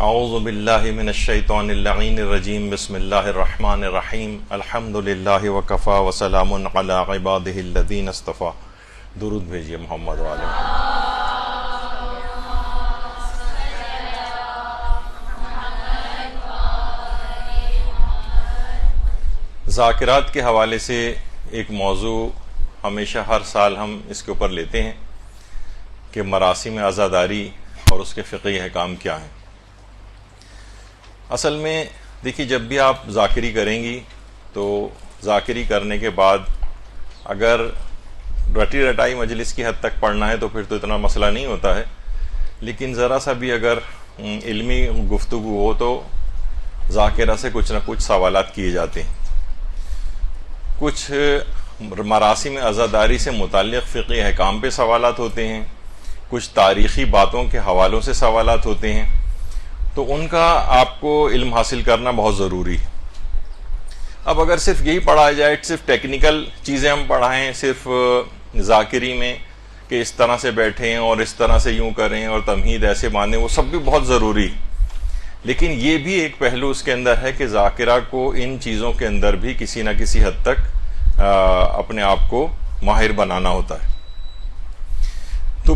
اعوذ باللہ من الشیطان اللعین الرجیم بسم اللہ الرحمن الرحیم الحمد للہ وکفا وسلام علی عبادہ الذین اصطفیٰ. درود بھیجیے محمد والے. ذاکرات کے حوالے سے ایک موضوع ہمیشہ ہر سال ہم اس کے اوپر لیتے ہیں کہ مراسم عزاداری اور اس کے فقہی احکام کیا ہیں. اصل میں دیکھیے، جب بھی آپ ذاکری کریں گی تو ذاکری کرنے کے بعد اگر رٹی رٹائی مجلس کی حد تک پڑھنا ہے تو پھر تو اتنا مسئلہ نہیں ہوتا ہے، لیکن ذرا سا بھی اگر علمی گفتگو ہو تو ذاکرہ سے کچھ نہ کچھ سوالات کیے جاتے ہیں. کچھ مراسم عزاداری سے متعلق فقہی احکام پہ سوالات ہوتے ہیں، کچھ تاریخی باتوں کے حوالوں سے سوالات ہوتے ہیں، تو ان کا آپ کو علم حاصل کرنا بہت ضروری ہے. اب اگر صرف یہی پڑھایا جائے، صرف ٹیکنیکل چیزیں ہم پڑھائیں صرف ذاکری میں کہ اس طرح سے بیٹھیں اور اس طرح سے یوں کریں اور تمہید ایسے باندھیں، وہ سب بھی بہت ضروری، لیکن یہ بھی ایک پہلو اس کے اندر ہے کہ ذاکرہ کو ان چیزوں کے اندر بھی کسی نہ کسی حد تک اپنے آپ کو ماہر بنانا ہوتا ہے. تو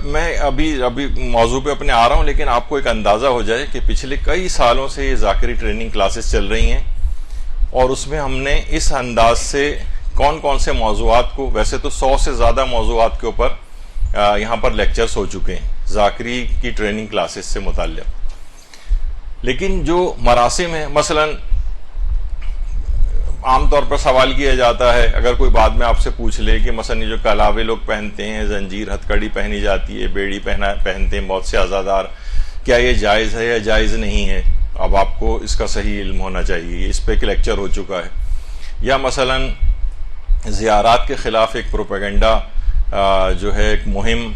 میں ابھی موضوع پہ اپنے آ رہا ہوں، لیکن آپ کو ایک اندازہ ہو جائے کہ پچھلے کئی سالوں سے یہ ذاکری ٹریننگ کلاسز چل رہی ہیں، اور اس میں ہم نے اس انداز سے کون کون سے موضوعات کو، ویسے تو 100 سے زیادہ موضوعات کے اوپر یہاں پر لیکچرز ہو چکے ہیں ذاکری کی ٹریننگ کلاسز سے متعلق. لیکن جو مراسم ہیں، مثلاً عام طور پر سوال کیا جاتا ہے، اگر کوئی بعد میں آپ سے پوچھ لے کہ مثلا یہ جو کلاوے لوگ پہنتے ہیں، زنجیر ہتھ کڑی پہنی جاتی ہے، بیڑی پہنتے ہیں بہت سے عزادار، کیا یہ جائز ہے یا جائز نہیں ہے؟ اب آپ کو اس کا صحیح علم ہونا چاہیے، اس پہ ایک لیکچر ہو چکا ہے. یا مثلا زیارات کے خلاف ایک پروپیگنڈا جو ہے ایک مہم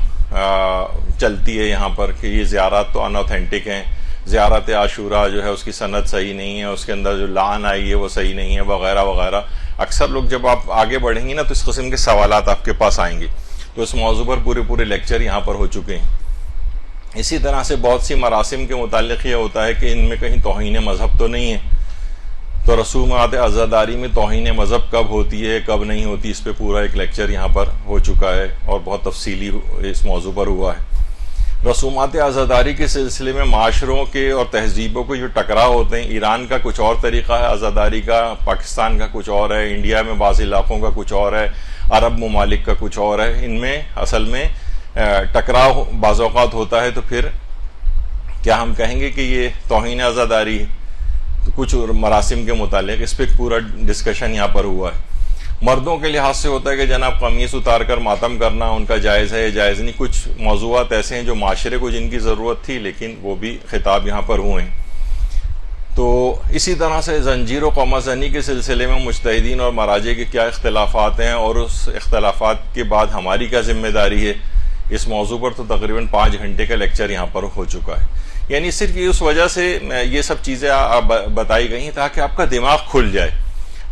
چلتی ہے یہاں پر کہ یہ زیارات تو ان اوتھینٹک ہیں، زیارت عاشورہ جو ہے اس کی سند صحیح نہیں ہے، اس کے اندر جو لعن آئی ہے وہ صحیح نہیں ہے، وغیرہ وغیرہ. اکثر لوگ جب آپ آگے بڑھیں گی نا تو اس قسم کے سوالات آپ کے پاس آئیں گے. تو اس موضوع پر پورے لیکچر یہاں پر ہو چکے ہیں. اسی طرح سے بہت سی مراسم کے متعلق یہ ہوتا ہے کہ ان میں کہیں توہین مذہب تو نہیں ہے، تو رسومات عزاداری میں توہین مذہب کب ہوتی ہے کب نہیں ہوتی، اس پہ پورا ایک لیکچر یہاں پر ہو چکا ہے اور بہت تفصیلی اس موضوع پر ہوا ہے. رسومات عزاداری کے سلسلے میں معاشروں کے اور تہذیبوں کے جو ٹکراؤ ہوتے ہیں، ایران کا کچھ اور طریقہ ہے عزاداری کا، پاکستان کا کچھ اور ہے، انڈیا میں بعض علاقوں کا کچھ اور ہے، عرب ممالک کا کچھ اور ہے. ان میں اصل میں ٹکراؤ بعض اوقات ہوتا ہے، تو پھر کیا ہم کہیں گے کہ یہ توہین عزاداری ہے؟ تو کچھ مراسم کے متعلق اس پہ پورا ڈسکشن یہاں پر ہوا ہے. مردوں کے لحاظ سے ہوتا ہے کہ جناب قمیص اتار کر ماتم کرنا ان کا جائز ہے یا جائز نہیں. کچھ موضوعات ایسے ہیں جو معاشرے کو جن کی ضرورت تھی لیکن وہ بھی خطاب یہاں پر ہوئے ہیں. تو اسی طرح سے زنجیر و قمع زنی کے سلسلے میں مجتہدین اور مراجع کے کیا اختلافات ہیں اور اس اختلافات کے بعد ہماری کیا ذمہ داری ہے، اس موضوع پر تو تقریباً 5 گھنٹے کا لیکچر یہاں پر ہو چکا ہے. یعنی صرف اس وجہ سے یہ سب چیزیں بتائی گئی ہیں تاکہ آپ کا دماغ کھل جائے،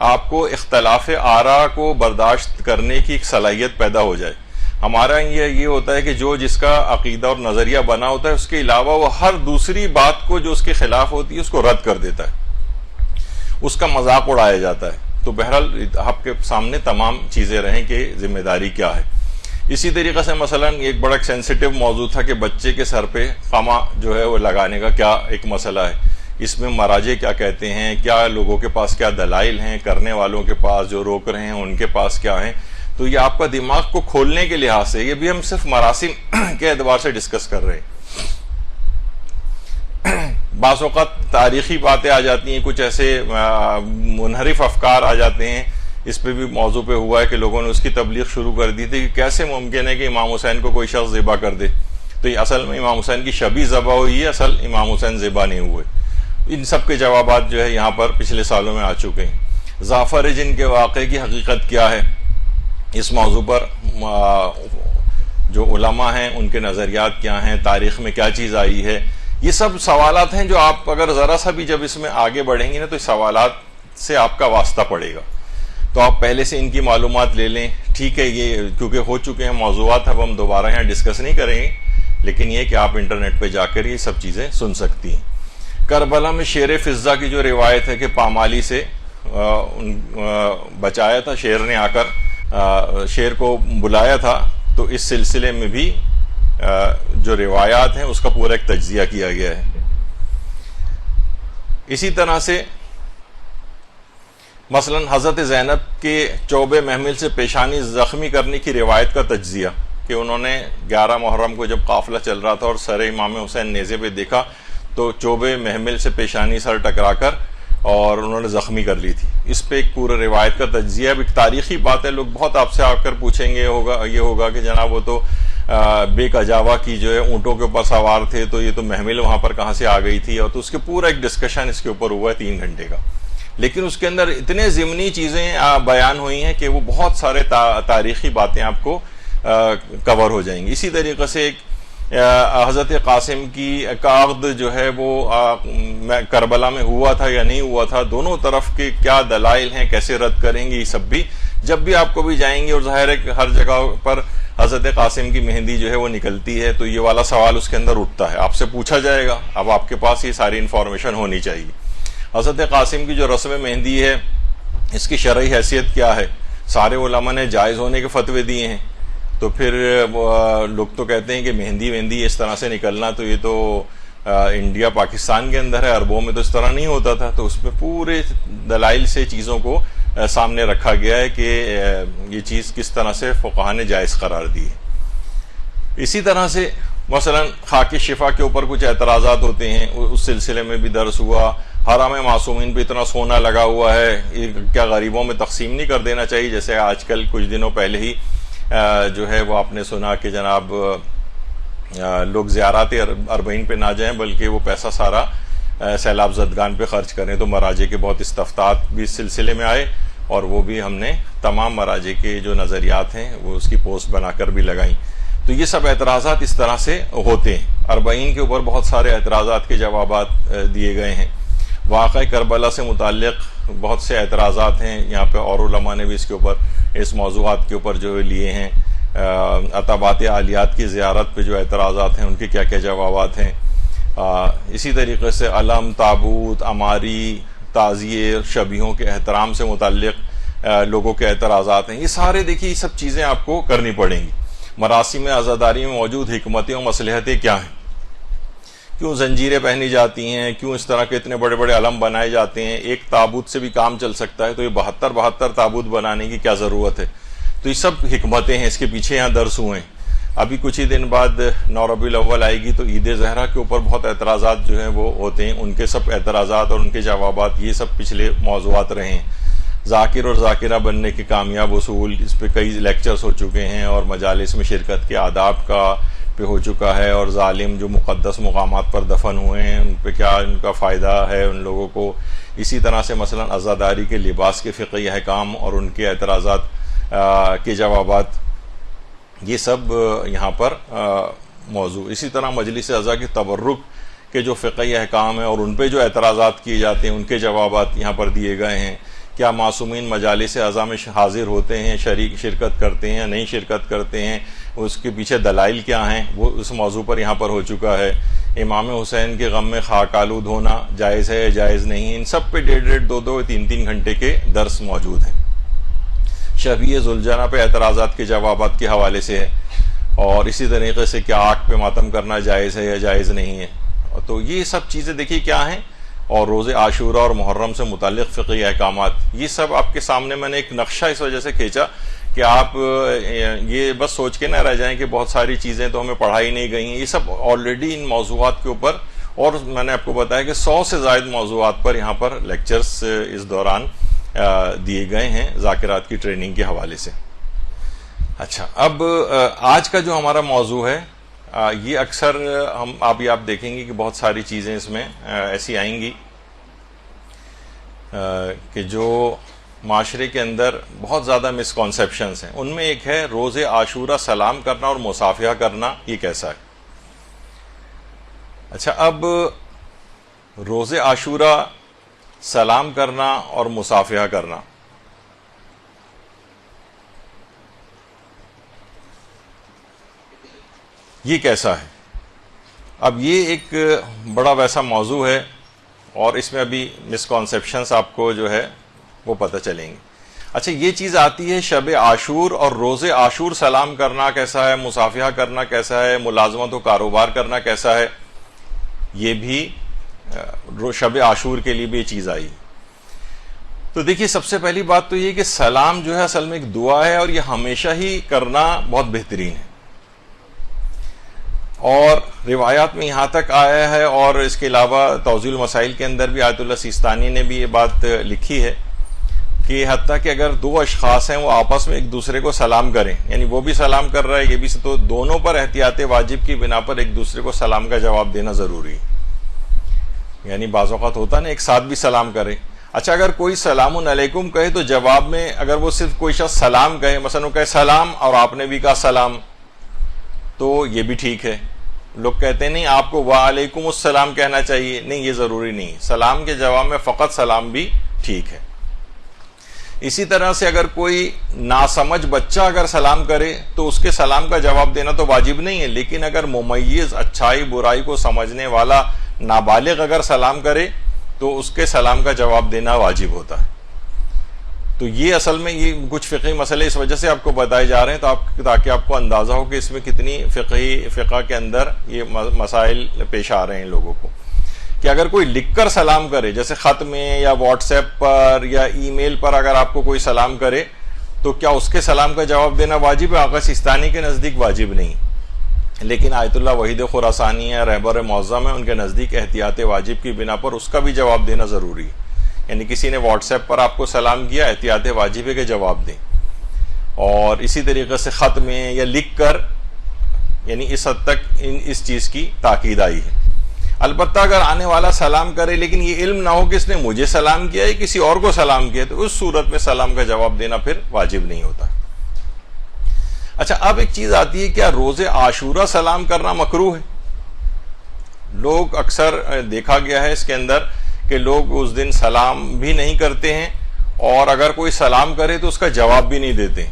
آپ کو اختلاف آراء کو برداشت کرنے کی ایک صلاحیت پیدا ہو جائے. ہمارا یہ ہوتا ہے کہ جو جس کا عقیدہ اور نظریہ بنا ہوتا ہے، اس کے علاوہ وہ ہر دوسری بات کو جو اس کے خلاف ہوتی ہے اس کو رد کر دیتا ہے، اس کا مذاق اڑایا جاتا ہے. تو بہرحال آپ کے سامنے تمام چیزیں رہیں کہ ذمہ داری کیا ہے. اسی طریقے سے مثلا ایک بڑا سینسیٹیو موضوع تھا کہ بچے کے سر پہ خامہ جو ہے وہ لگانے کا کیا ایک مسئلہ ہے، اس میں مراجع کیا کہتے ہیں، کیا لوگوں کے پاس کیا دلائل ہیں، کرنے والوں کے پاس جو روک رہے ہیں ان کے پاس کیا ہیں. تو یہ آپ کا دماغ کو کھولنے کے لحاظ سے، یہ بھی ہم صرف مراسم کے اعتبار سے ڈسکس کر رہے ہیں. بعض اوقات تاریخی باتیں آ جاتی ہیں، کچھ ایسے منحرف افکار آ جاتے ہیں. اس پہ بھی موضوع پہ ہوا ہے کہ لوگوں نے اس کی تبلیغ شروع کر دی تھی کہ کیسے ممکن ہے کہ امام حسین کو کوئی شخص ذبح کر دے. تو یہ اصل میں امام حسین کی شبیہ ذبح ہوئی ہے، اصل امام حسین ذبح نہیں ہوئے. ان سب کے جوابات جو ہے یہاں پر پچھلے سالوں میں آ چکے ہیں. جعفر جن کے واقعے کی حقیقت کیا ہے، اس موضوع پر جو علماء ہیں ان کے نظریات کیا ہیں، تاریخ میں کیا چیز آئی ہے، یہ سب سوالات ہیں جو آپ اگر ذرا سا بھی جب اس میں آگے بڑھیں گے نا تو اس سوالات سے آپ کا واسطہ پڑے گا. تو آپ پہلے سے ان کی معلومات لے لیں. ٹھیک ہے، یہ کیونکہ ہو چکے ہیں موضوعات، اب ہم دوبارہ یہاں ڈسکس نہیں کریں گے، لیکن یہ کہ آپ انٹرنیٹ پہ جا کر یہ سب چیزیں سن سکتی ہیں. کربلا میں شیر فضہ کی جو روایت ہے کہ پامالی سے بچایا تھا شیر نے، آ کر شیر کو بلایا تھا، تو اس سلسلے میں بھی جو روایات ہیں اس کا پورا ایک تجزیہ کیا گیا ہے۔ اسی طرح سے مثلا حضرت زینب کے چوبے محمل سے پیشانی زخمی کرنے کی روایت کا تجزیہ، کہ انہوں نے 11 محرم کو جب قافلہ چل رہا تھا اور سر امام حسین نیزے پہ دیکھا تو چوبے محمل سے پیشانی سر ٹکرا کر اور انہوں نے زخمی کر لی تھی۔ اس پہ ایک پورا روایت کا تجزیہ، اب ایک تاریخی بات ہے، لوگ بہت آپ سے آ کر پوچھیں گے یہ ہوگا کہ جناب وہ تو بیک اجاوا کی جو ہے اونٹوں کے اوپر سوار تھے، تو یہ تو محمل وہاں پر کہاں سے آ گئی تھی، اور تو اس کے پورا ایک ڈسکشن اس کے اوپر ہوا ہے 3 گھنٹے کا، لیکن اس کے اندر اتنے ضمنی چیزیں بیان ہوئی ہیں کہ وہ بہت سارے تاریخی باتیں آپ کو کور ہو جائیں گی۔ اسی طریقے سے ایک حضرت قاسم کی عقد جو ہے وہ کربلا میں ہوا تھا یا نہیں ہوا تھا، دونوں طرف کے کیا دلائل ہیں، کیسے رد کریں گے، یہ سب بھی جب بھی آپ کو بھی جائیں گے، اور ظاہر ہے کہ ہر جگہ پر حضرت قاسم کی مہندی جو ہے وہ نکلتی ہے، تو یہ والا سوال اس کے اندر اٹھتا ہے، آپ سے پوچھا جائے گا، اب آپ کے پاس یہ ساری انفارمیشن ہونی چاہیے۔ حضرت قاسم کی جو رسم مہندی ہے اس کی شرعی حیثیت کیا ہے؟ سارے علماء نے جائز ہونے کے فتوے دیے ہیں، تو پھر لوگ تو کہتے ہیں کہ مہندی اس طرح سے نکلنا تو یہ تو انڈیا پاکستان کے اندر ہے، عربوں میں تو اس طرح نہیں ہوتا تھا، تو اس میں پورے دلائل سے چیزوں کو سامنے رکھا گیا ہے کہ یہ چیز کس طرح سے فقہاء نے جائز قرار دی ہے۔ اسی طرح سے مثلا خاک شفا کے اوپر کچھ اعتراضات ہوتے ہیں، اس سلسلے میں بھی درس ہوا۔ حرم معصومین پہ اتنا سونا لگا ہوا ہے، کیا غریبوں میں تقسیم نہیں کر دینا چاہیے؟ جیسے آج کل کچھ دنوں پہلے ہی جو ہے وہ آپ نے سنا کہ جناب لوگ زیارات اربعین پہ نہ جائیں بلکہ وہ پیسہ سارا سیلاب زدگان پہ خرچ کریں، تو مراجع کے بہت استفتاءات بھی اس سلسلے میں آئے، اور وہ بھی ہم نے تمام مراجع کے جو نظریات ہیں وہ اس کی پوسٹ بنا کر بھی لگائیں۔ تو یہ سب اعتراضات اس طرح سے ہوتے ہیں۔ اربعین کے اوپر بہت سارے اعتراضات کے جوابات دیے گئے ہیں۔ واقعہ کربلا سے متعلق بہت سے اعتراضات ہیں یہاں پہ، اور علماء نے بھی اس کے اوپر اس موضوعات کے اوپر جو لیے ہیں۔ عتبات عالیات کی زیارت پہ جو اعتراضات ہیں ان کے کیا کیا جوابات ہیں۔ اسی طریقے سے علم، تابوت، عماری، تعزیے، شبیہوں کے احترام سے متعلق لوگوں کے اعتراضات ہیں۔ یہ سارے دیکھیے یہ سب چیزیں آپ کو کرنی پڑیں گی۔ مراسم عزاداری میں موجود حکمتیں اور مصلحتیں کیا ہیں؟ کیوں زنجیریں پہنی جاتی ہیں؟ کیوں اس طرح کے اتنے بڑے بڑے علم بنائے جاتے ہیں؟ ایک تابوت سے بھی کام چل سکتا ہے، تو یہ 72 تابوت بنانے کی کیا ضرورت ہے؟ تو یہ سب حکمتیں ہیں، اس کے پیچھے یہاں درس ہوئے ہیں۔ ابھی کچھ ہی دن بعد 9 ربیع الاول آئے گی، تو عید زہرہ کے اوپر بہت اعتراضات جو ہیں وہ ہوتے ہیں، ان کے سب اعتراضات اور ان کے جوابات یہ سب پچھلے موضوعات رہے ہیں۔ ذاکر اور ذاکرہ بننے کے کامیاب اصول، اس پہ کئی لیکچرز ہو چکے ہیں، اور مجالس میں شرکت کے آداب کا پہ ہو چکا ہے، اور ظالم جو مقدس مقامات پر دفن ہوئے ہیں ان پہ کیا ان کا فائدہ ہے ان لوگوں کو۔ اسی طرح سے مثلا عزاداری کے لباس کے فقہی احکام اور ان کے اعتراضات کے جوابات، یہ سب یہاں پر موضوع۔ اسی طرح مجلس اعضاء کی تبرک کے جو فقہی احکام ہیں اور ان پہ جو اعتراضات کیے جاتے ہیں ان کے جوابات یہاں پر دیے گئے ہیں۔ کیا معصومین مجالس اعضاء میں حاضر ہوتے ہیں، شرکت کرتے ہیں، نہیں شرکت کرتے ہیں، اس کے پیچھے دلائل کیا ہیں، وہ اس موضوع پر یہاں پر ہو چکا ہے۔ امام حسین کے غم میں خاک آلود ہونا جائز ہے یا جائز نہیں، ان سب پہ 1.5 2 3 گھنٹے کے درس موجود ہیں۔ شبیہ ذوالجناح پہ اعتراضات کے جوابات کے حوالے سے ہے، اور اسی طریقے سے کیا آگ پہ ماتم کرنا جائز ہے یا جائز نہیں ہے۔ تو یہ سب چیزیں دیکھیے کیا ہیں، اور روز عاشورہ اور محرم سے متعلق فقہی احکامات، یہ سب آپ کے سامنے میں نے ایک نقشہ اس وجہ سے کھینچا کہ آپ یہ بس سوچ کے نہ رہ جائیں کہ بہت ساری چیزیں تو ہمیں پڑھائی نہیں گئی ہیں، یہ سب آلریڈی ان موضوعات کے اوپر، اور میں نے آپ کو بتایا کہ 100 سے زائد موضوعات پر یہاں پر لیکچرز اس دوران دیے گئے ہیں ذاکرات کی ٹریننگ کے حوالے سے۔ اچھا، اب آج کا جو ہمارا موضوع ہے یہ اکثر آپ دیکھیں گے کہ بہت ساری چیزیں اس میں ایسی آئیں گی کہ جو معاشرے کے اندر بہت زیادہ مسکنسیپشنز ہیں۔ ان میں ایک ہے روز عاشورہ سلام کرنا اور مصافحہ کرنا، یہ کیسا ہے؟ اچھا، اب روز عاشورہ سلام کرنا اور مصافحہ کرنا، یہ کیسا ہے؟ اب یہ ایک بڑا ویسا موضوع ہے اور اس میں ابھی مسکانسیپشنس آپ کو جو ہے وہ پتہ چلیں گے. اچھا یہ چیز آتی ہے شب عاشور اور روز عاشور سلام کرنا کیسا ہے, مصافحہ کرنا کیسا ہے, ملازمت و کاروبار کرنا کیسا ہے, یہ بھی شب عاشور کے لیے بھی یہ چیز آئی. تو دیکھیے سب سے پہلی بات تو یہ کہ سلام جو ہے اصل میں ایک دعا ہے اور یہ ہمیشہ ہی کرنا بہت بہترین ہے. اور روایات میں یہاں تک آیا ہے, اور اس کے علاوہ توضیح المسائل کے اندر بھی آیت اللہ سیستانی نے بھی یہ بات لکھی ہے کہ حتیٰ کہ اگر دو اشخاص ہیں وہ آپس میں ایک دوسرے کو سلام کریں, یعنی وہ بھی سلام کر رہا ہے یہ بھی, تو دونوں پر احتیاط واجب کی بنا پر ایک دوسرے کو سلام کا جواب دینا ضروری ہے. یعنی بعض اوقات ہوتا نا ایک ساتھ بھی سلام کرے. اچھا اگر کوئی سلام علیکم کہے تو جواب میں اگر وہ صرف کوئی شخص سلام کہے, مثلا وہ کہے سلام اور آپ نے بھی کہا سلام, تو یہ بھی ٹھیک ہے. لوگ کہتے ہیں نہیں آپ کو وعلیکم السلام کہنا چاہیے, نہیں یہ ضروری نہیں, سلام کے جواب میں فقط سلام بھی ٹھیک ہے. اسی طرح سے اگر کوئی ناسمجھ بچہ اگر سلام کرے تو اس کے سلام کا جواب دینا تو واجب نہیں ہے, لیکن اگر ممیز اچھائی برائی کو سمجھنے والا نابالغ اگر سلام کرے تو اس کے سلام کا جواب دینا واجب ہوتا ہے. تو یہ اصل میں یہ کچھ فقہی مسئلے اس وجہ سے آپ کو بتائے جا رہے ہیں تاکہ آپ کو اندازہ ہو کہ اس میں کتنی فقہ کے اندر یہ مسائل پیش آ رہے ہیں لوگوں کو. کہ اگر کوئی لکھ کر سلام کرے, جیسے خط میں یا واٹس ایپ پر یا ای میل پر اگر آپ کو کوئی سلام کرے تو کیا اس کے سلام کا جواب دینا واجب ہے؟ آقا سیستانی کے نزدیک واجب نہیں, لیکن آیت اللہ وحید خراسانی ہے, رہبر معظم ہے, ان کے نزدیک احتیاط واجب کی بنا پر اس کا بھی جواب دینا ضروری ہے. یعنی کسی نے واٹس ایپ پر آپ کو سلام کیا, احتیاط واجب ہے کہ جواب دیں. اور اسی طریقے سے خط میں یا لکھ کر, یعنی اس حد تک اس چیز کی تاکید آئی ہے. البتہ اگر آنے والا سلام کرے لیکن یہ علم نہ ہو کہ اس نے مجھے سلام کیا ہے کسی اور کو سلام کیا, تو اس صورت میں سلام کا جواب دینا پھر واجب نہیں ہوتا. اچھا اب ایک چیز آتی ہے, کیا روز عاشورہ سلام کرنا مکروہ ہے؟ لوگ اکثر دیکھا گیا ہے اس کے اندر کہ لوگ اس دن سلام بھی نہیں کرتے ہیں, اور اگر کوئی سلام کرے تو اس کا جواب بھی نہیں دیتے,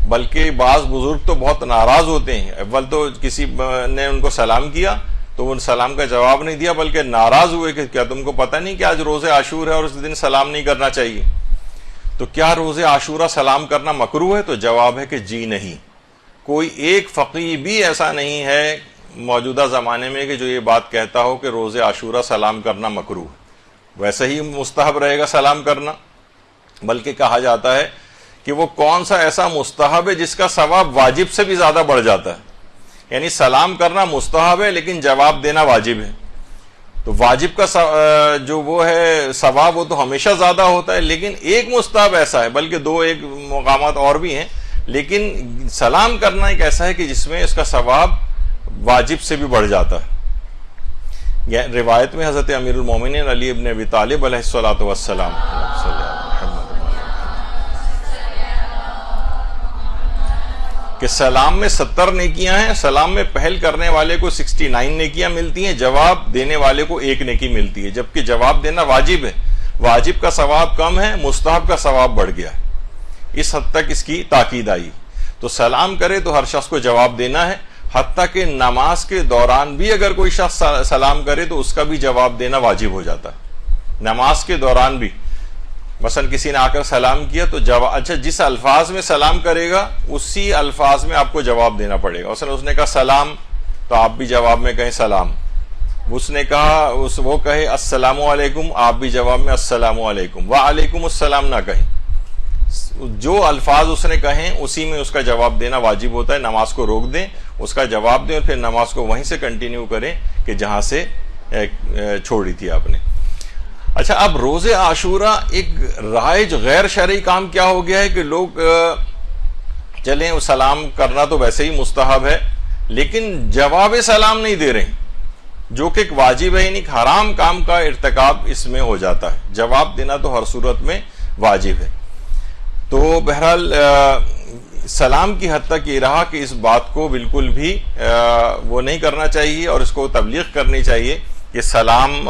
بلکہ بعض بزرگ تو بہت ناراض ہوتے ہیں. اول تو کسی نے ان کو سلام کیا تو وہ سلام کا جواب نہیں دیا, بلکہ ناراض ہوئے کہ کیا تم کو پتہ نہیں کہ آج روز عاشور ہے اور اس دن سلام نہیں کرنا چاہیے. تو کیا روز عاشورہ سلام کرنا مکروہ ہے؟ تو جواب ہے کہ جی نہیں. کوئی ایک فقیہ بھی ایسا نہیں ہے موجودہ زمانے میں کہ جو یہ بات کہتا ہو کہ روز عاشورہ سلام کرنا مکروہ ہے. ویسے ہی مستحب رہے گا سلام کرنا, بلکہ کہا جاتا ہے کہ وہ کون سا ایسا مستحب ہے جس کا ثواب واجب سے بھی زیادہ بڑھ جاتا ہے. یعنی سلام کرنا مستحب ہے لیکن جواب دینا واجب ہے. تو واجب کا جو وہ ہے ثواب وہ تو ہمیشہ زیادہ ہوتا ہے, لیکن ایک مستحب ایسا ہے, بلکہ دو ایک مقامات اور بھی ہیں, لیکن سلام کرنا ایک ایسا ہے کہ جس میں اس کا ثواب واجب سے بھی بڑھ جاتا ہے. روایت میں حضرت امیر المومنین علی ابن ابی طالب علیہ الصلوۃ والسلام کہ سلام میں 70 نیکیاں ہیں, سلام میں پہل کرنے والے کو 69 نیکیاں ملتی ہیں, جواب دینے والے کو 1 نیکی ملتی ہے, جبکہ جواب دینا واجب ہے. واجب کا ثواب کم ہے, مستحب کا ثواب بڑھ گیا ہے. اس حد تک اس کی تاکید آئی. تو سلام کرے تو ہر شخص کو جواب دینا ہے, حتیٰ کہ نماز کے دوران بھی اگر کوئی شخص سلام کرے تو اس کا بھی جواب دینا واجب ہو جاتا ہے. نماز کے دوران بھی مثلا کسی نے آ کر سلام کیا تو اچھا جس الفاظ میں سلام کرے گا اسی الفاظ میں آپ کو جواب دینا پڑے گا. مثلا اس نے کہا سلام تو آپ بھی جواب میں کہیں سلام. اس نے کہا وہ کہے السلام علیکم, آپ بھی جواب میں السلام علیکم. وعلیکم السلام نہ کہیں. جو الفاظ اس نے کہیں اسی میں اس کا جواب دینا واجب ہوتا ہے. نماز کو روک دیں, اس کا جواب دیں, اور پھر نماز کو وہیں سے کنٹینیو کریں کہ جہاں سے چھوڑی تھی آپ نے. اچھا اب روز عاشورہ ایک رائج غیر شرعی کام کیا ہو گیا ہے کہ لوگ چلیں سلام کرنا تو ویسے ہی مستحب ہے لیکن جواب سلام نہیں دے رہے ہیں, جو کہ ایک واجب ہے, یعنی حرام کام کا ارتکاب اس میں ہو جاتا ہے. جواب دینا تو ہر صورت میں واجب ہے. تو بہرحال سلام کی حد تک یہ رہا کہ اس بات کو بالکل بھی وہ نہیں کرنا چاہیے اور اس کو تبلیغ کرنی چاہیے کہ سلام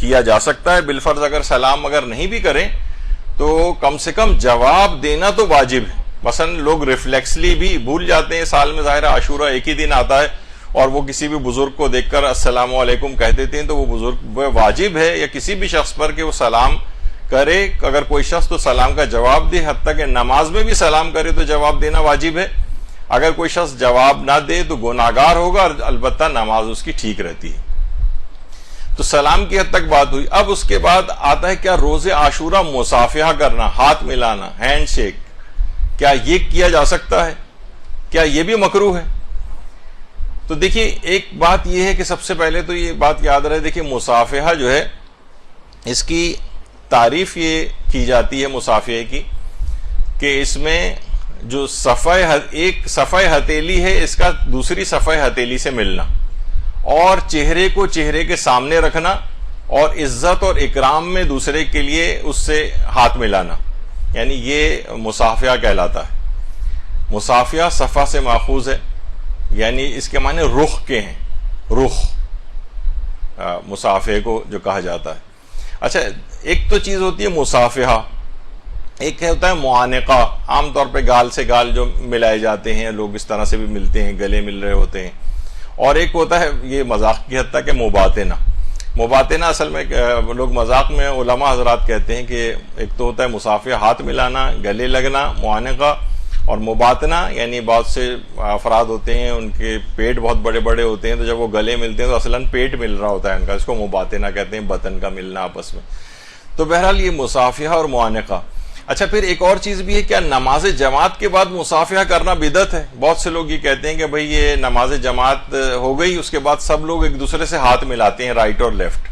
کیا جا سکتا ہے. بالفرض اگر سلام اگر نہیں بھی کریں تو کم سے کم جواب دینا تو واجب ہے. مثلا لوگ ریفلیکسلی بھی بھول جاتے ہیں, سال میں ظاہر عاشورہ ایک ہی دن آتا ہے, اور وہ کسی بھی بزرگ کو دیکھ کر السلام علیکم کہہ دیتے ہیں، تو وہ بزرگ واجب ہے یا کسی بھی شخص پر کہ وہ سلام کرے. اگر کوئی شخص تو سلام کا جواب دے، حتیٰ کہ نماز میں بھی سلام کرے تو جواب دینا واجب ہے. اگر کوئی شخص جواب نہ دے تو گناہگار ہوگا، اور البتہ نماز اس کی ٹھیک رہتی ہے. تو سلام کی حد تک بات ہوئی. اب اس کے بعد آتا ہے کیا روز عاشورہ مصافحہ کرنا، ہاتھ ملانا، ہینڈ شیک، کیا یہ کیا جا سکتا ہے؟ کیا یہ بھی مکروہ ہے؟ تو دیکھیے ایک بات یہ ہے کہ سب سے پہلے تو یہ بات یاد رہے، دیکھیے مصافحہ جو ہے اس کی تعریف یہ کی جاتی ہے مصافحے کی کہ اس میں جو ایک صفحہ ہتھیلی ہے اس کا دوسری صفحہ ہتھیلی سے ملنا، اور چہرے کو چہرے کے سامنے رکھنا، اور عزت اور اکرام میں دوسرے کے لیے اس سے ہاتھ ملانا، یعنی یہ مصافحہ کہلاتا ہے. مصافحہ صفحہ سے ماخوذ ہے، یعنی اس کے معنی رخ کے ہیں، رخ مصافحے کو جو کہا جاتا ہے. اچھا ایک تو چیز ہوتی ہے مصافحہ، ایک ہوتا ہے معانقہ، عام طور پہ گال سے گال جو ملائے جاتے ہیں، لوگ اس طرح سے بھی ملتے ہیں، گلے مل رہے ہوتے ہیں. اور ایک ہوتا ہے یہ مذاق کی حد تک کہ مباطنہ. مباطنہ اصل میں لوگ مذاق میں علماء حضرات کہتے ہیں کہ ایک تو ہوتا ہے مصافحہ، ہاتھ ملانا، گلے لگنا، معانقہ، اور مباطنہ یعنی بہت سے افراد ہوتے ہیں ان کے پیٹ بہت بڑے بڑے ہوتے ہیں، تو جب وہ گلے ملتے ہیں تو اصلاً پیٹ مل رہا ہوتا ہے ان کا، اس کو مباطنہ کہتے ہیں، بطن کا ملنا آپس میں. تو بہرحال یہ مصافحہ اور معانقہ. اچھا پھر ایک اور چیز بھی ہے، کیا نماز جماعت کے بعد مصافحہ کرنا بدعت ہے؟ بہت سے لوگ یہ کہتے ہیں کہ بھئی یہ نماز جماعت ہو گئی، اس کے بعد سب لوگ ایک دوسرے سے ہاتھ ملاتے ہیں رائٹ اور لیفٹ،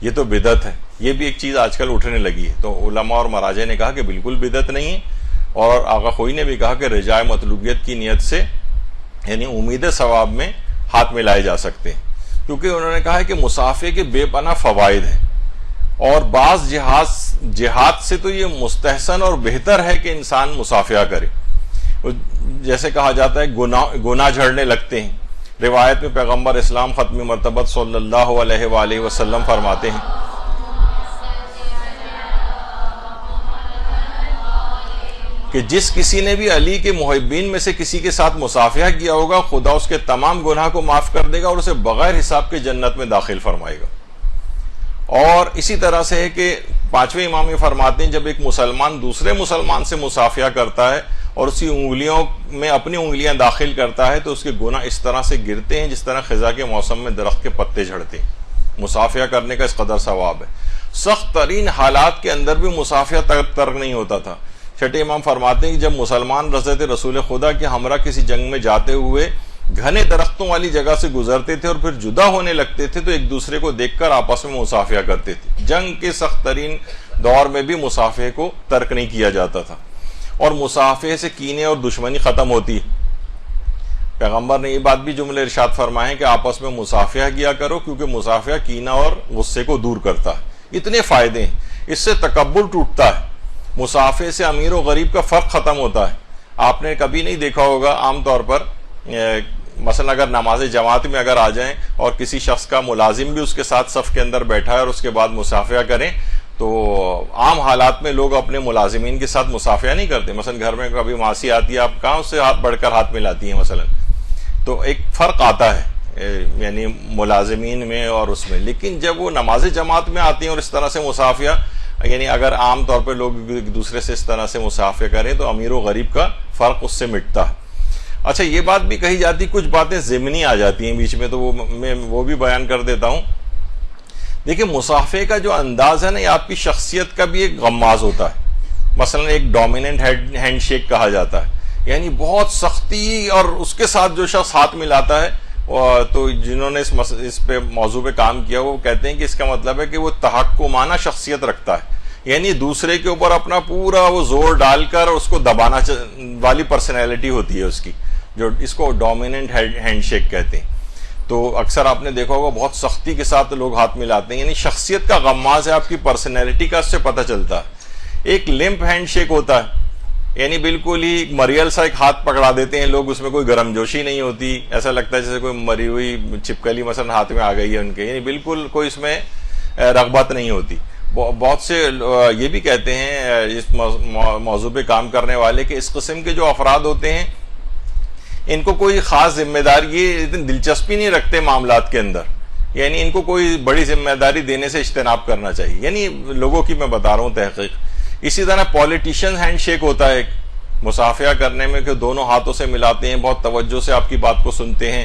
یہ تو بدعت ہے. یہ بھی ایک چیز آج کل اٹھنے لگی ہے. تو علماء اور مراجع نے کہا کہ بالکل بدعت نہیں ہے، اور آغا خوئی نے بھی کہا کہ رجاء مطلوبیت کی نیت سے یعنی امید ثواب میں ہاتھ ملائے جا سکتے ہیں، کیونکہ انہوں نے کہا ہے کہ مصافحے کے بے پناہ فوائد ہیں، اور بعض جہاد سے تو یہ مستحسن اور بہتر ہے کہ انسان مصافحہ کرے. جیسے کہا جاتا ہے گناہ جھڑنے لگتے ہیں. روایت میں پیغمبر اسلام ختم مرتبت صلی اللہ علیہ وآلہ وسلم فرماتے ہیں کہ جس کسی نے بھی علی کے محبین میں سے کسی کے ساتھ مصافحہ کیا ہوگا، خدا اس کے تمام گناہ کو معاف کر دے گا اور اسے بغیر حساب کے جنت میں داخل فرمائے گا. اور اسی طرح سے ہے کہ پانچویں امام یہ فرماتے ہیں جب ایک مسلمان دوسرے مسلمان سے مصافحہ کرتا ہے اور اسی انگلیوں میں اپنی انگلیاں داخل کرتا ہے تو اس کے گناہ اس طرح سے گرتے ہیں جس طرح خزاں کے موسم میں درخت کے پتے جھڑتے ہیں. مصافحہ کرنے کا اس قدر ثواب ہے. سخت ترین حالات کے اندر بھی مصافحہ ترک نہیں ہوتا تھا. چھٹے امام فرماتے ہیں کہ جب مسلمان رضیت رسول خدا کے ہمراہ کسی جنگ میں جاتے ہوئے گھنے درختوں والی جگہ سے گزرتے تھے اور پھر جدا ہونے لگتے تھے تو ایک دوسرے کو دیکھ کر آپس میں مصافحہ کرتے تھے. جنگ کے سخت ترین دور میں بھی مصافحے کو ترک نہیں کیا جاتا تھا، اور مصافحے سے کینے اور دشمنی ختم ہوتی ہے. پیغمبر نے یہ بات بھی جملے ارشاد فرمائے کہ آپس میں مصافحہ کیا کرو کیونکہ مصافحہ کینہ اور غصے کو دور کرتا ہے. اتنے فائدے ہیں. اس سے تکبر ٹوٹتا ہے. مصافحے سے امیر و غریب کا فرق ختم ہوتا ہے. آپ نے کبھی نہیں دیکھا ہوگا عام طور پر مثلا اگر نماز جماعت میں اگر آ جائیں اور کسی شخص کا ملازم بھی اس کے ساتھ صف کے اندر بیٹھا ہے اور اس کے بعد مصافحہ کریں تو عام حالات میں لوگ اپنے ملازمین کے ساتھ مصافحہ نہیں کرتے. مثلا گھر میں کبھی ماسی آتی ہے، آپ کہاں اس سے ہاتھ بڑھ کر ہاتھ ملاتی ہیں مثلا، تو ایک فرق آتا ہے یعنی ملازمین میں اور اس میں. لیکن جب وہ نماز جماعت میں آتی ہیں اور اس طرح سے مصافحہ یعنی اگر عام طور پہ لوگ ایک دوسرے سے اس طرح سے مصافحہ کریں تو امیر و غریب کا فرق اس سے مٹتا ہے. اچھا یہ بات بھی کہی جاتی، کچھ باتیں ضمنی آ جاتی ہیں بیچ میں، تو میں وہ بھی بیان کر دیتا ہوں. دیکھیں مصافحے کا جو انداز ہے نا یہ آپ کی شخصیت کا بھی ایک غماز ہوتا ہے. مثلا ایک ڈومیننٹ ہینڈ شیک کہا جاتا ہے، یعنی بہت سختی، اور اس کے ساتھ جو شخص ہاتھ ملاتا ہے تو جنہوں نے اس پہ موضوع پہ کام کیا وہ کہتے ہیں کہ اس کا مطلب ہے کہ وہ تحکمانہ شخصیت رکھتا ہے، یعنی دوسرے کے اوپر اپنا پورا وہ زور ڈال کر اس کو دبانا والی پرسنالٹی ہوتی ہے اس کی، جو اس کو ڈومیننٹ ہینڈ شیک کہتے ہیں. تو اکثر آپ نے دیکھا ہوگا بہت سختی کے ساتھ لوگ ہاتھ ملاتے ہیں، یعنی شخصیت کا غماز ہے، آپ کی پرسنالٹی کا اس سے پتہ چلتا ہے. ایک لمپ ہینڈ شیک ہوتا ہے، یعنی بالکل ہی مریل سا ایک ہاتھ پکڑا دیتے ہیں لوگ، اس میں کوئی گرم جوشی نہیں ہوتی، ایسا لگتا ہے جیسے کوئی مری ہوئی چھپکلی مثلا ہاتھ میں آ گئی ہے ان کے، یعنی بالکل کوئی اس میں رغبت نہیں ہوتی. بہت سے یہ بھی کہتے ہیں اس موضوع پہ کام کرنے والے کہ اس قسم کے جو افراد ہوتے ہیں ان کو کوئی خاص ذمہ داری، یہ اتنی دلچسپی نہیں رکھتے معاملات کے اندر، یعنی ان کو کوئی بڑی ذمہ داری دینے سے اجتناب کرنا چاہیے، یعنی لوگوں کی میں بتا رہا ہوں تحقیق۔ اسی طرح پولیٹیشین ہینڈ شیک ہوتا ہے ایک مصافحہ کرنے میں، کہ دونوں ہاتھوں سے ملاتے ہیں، بہت توجہ سے آپ کی بات کو سنتے ہیں،